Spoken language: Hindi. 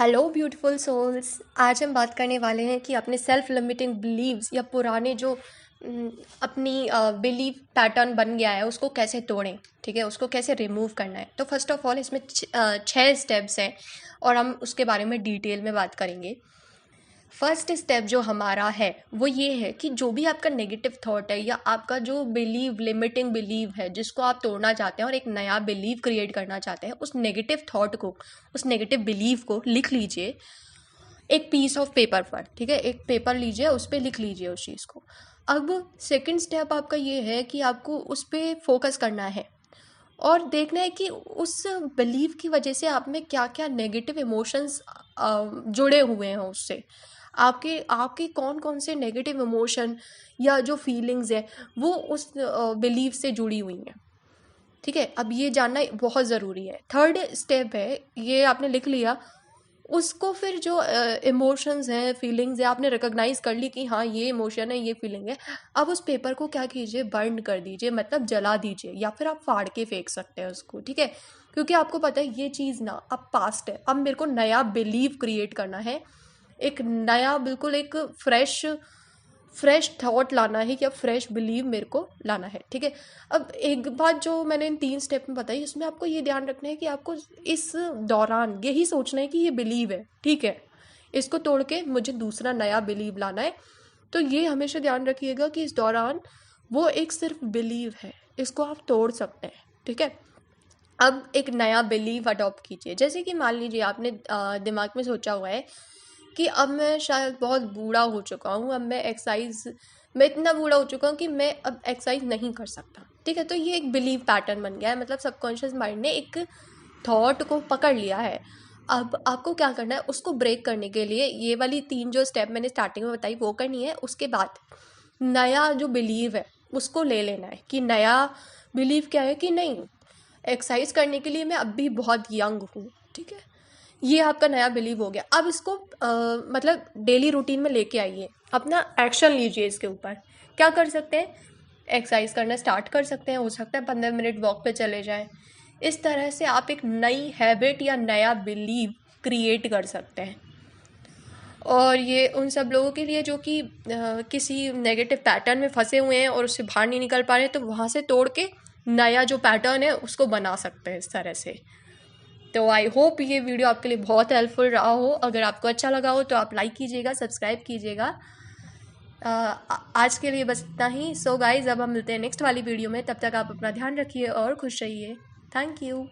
Hello beautiful souls. आज हम बात करने वाले हैं कि अपने सेल्फ लिमिटिंग बिलीव्स या पुराने जो अपनी बिलीव पैटर्न बन गया है उसको कैसे तोड़ें। ठीक है, उसको कैसे रिमूव करना है। तो फर्स्ट ऑफ ऑल इसमें 6 स्टेप्स हैं और हम उसके बारे में डिटेल में बात करेंगे। फर्स्ट स्टेप जो हमारा है वो ये है कि जो भी आपका नेगेटिव थॉट है या आपका जो बिलीव लिमिटिंग बिलीव है जिसको आप तोड़ना चाहते हैं और एक नया बिलीव क्रिएट करना चाहते हैं, उस नेगेटिव थॉट को, उस नेगेटिव बिलीव को लिख लीजिए एक पीस ऑफ पेपर पर। ठीक है, एक पेपर लीजिए, उस पर लिख लीजिए उस चीज़ को। अब सेकंड स्टेप आपका ये है कि आपको उस पर फोकस करना है और देखना है कि उस बिलीव की वजह से आप में क्या क्या नेगेटिव इमोशंस जुड़े हुए हैं उससे। आपके आपके कौन कौन से नेगेटिव इमोशन या जो फीलिंग्स है वो उस बिलीव से जुड़ी हुई हैं। ठीक है, अब ये जानना बहुत ज़रूरी है। थर्ड स्टेप है, ये आपने लिख लिया, उसको फिर जो इमोशंस हैं, फीलिंग्स है, आपने रिकॉग्नाइज कर ली कि हाँ ये इमोशन है, ये फीलिंग है। अब उस पेपर को क्या कीजिए, बर्न कर दीजिए, मतलब जला दीजिए, या फिर आप फाड़ के फेंक सकते हैं उसको। ठीक है, क्योंकि आपको पता है ये चीज़ ना अब पास्ट है। अब मेरे को नया बिलीव क्रिएट करना है, एक नया बिल्कुल एक फ्रेश थॉट लाना है या फ्रेश बिलीव मेरे को लाना है। ठीक है, अब एक बात जो मैंने इन 3 स्टेप में बताई, इसमें आपको ये ध्यान रखना है कि आपको इस दौरान यही सोचना है कि ये बिलीव है, ठीक है, इसको तोड़ के मुझे दूसरा नया बिलीव लाना है। तो ये हमेशा ध्यान रखिएगा कि इस दौरान वो एक सिर्फ बिलीव है, इसको आप तोड़ सकते हैं। ठीक है, अब एक नया बिलीव अडॉप्ट कीजिए। जैसे कि मान लीजिए आपने दिमाग में सोचा हुआ है कि अब मैं शायद बहुत बूढ़ा हो चुका हूँ, अब मैं इतना बूढ़ा हो चुका हूँ कि मैं अब एक्सरसाइज नहीं कर सकता। ठीक है, तो ये एक बिलीव पैटर्न बन गया है, मतलब सबकॉन्शियस माइंड ने एक थॉट को पकड़ लिया है। अब आपको क्या करना है, उसको ब्रेक करने के लिए ये वाली 3 जो स्टेप मैंने स्टार्टिंग में बताई वो करनी है। उसके बाद नया जो बिलीव है उसको ले लेना है कि नया बिलीव क्या है कि नहीं, एक्सरसाइज करने के लिए मैं अब भी बहुत यंग हूँ। ठीक है, ये आपका नया बिलीव हो गया। अब इसको मतलब डेली रूटीन में लेके आइए, अपना एक्शन लीजिए इसके ऊपर। क्या कर सकते हैं, एक्सरसाइज करना स्टार्ट कर सकते हैं, हो सकता है 15 मिनट वॉक पे चले जाएं। इस तरह से आप एक नई हैबिट या नया बिलीव क्रिएट कर सकते हैं। और ये उन सब लोगों के लिए जो कि किसी नेगेटिव पैटर्न में फंसे हुए हैं और उससे बाहर नहीं निकल पा रहे हैं, तो वहाँ से तोड़ के नया जो पैटर्न है उसको बना सकते हैं इस तरह से। तो आई होप ये वीडियो आपके लिए बहुत हेल्पफुल रहा हो। अगर आपको अच्छा लगा हो तो आप लाइक कीजिएगा, सब्सक्राइब कीजिएगा। आज के लिए बस इतना ही। सो गाइज, अब हम मिलते हैं नेक्स्ट वाली वीडियो में। तब तक आप अपना ध्यान रखिए और खुश रहिए। Thank you.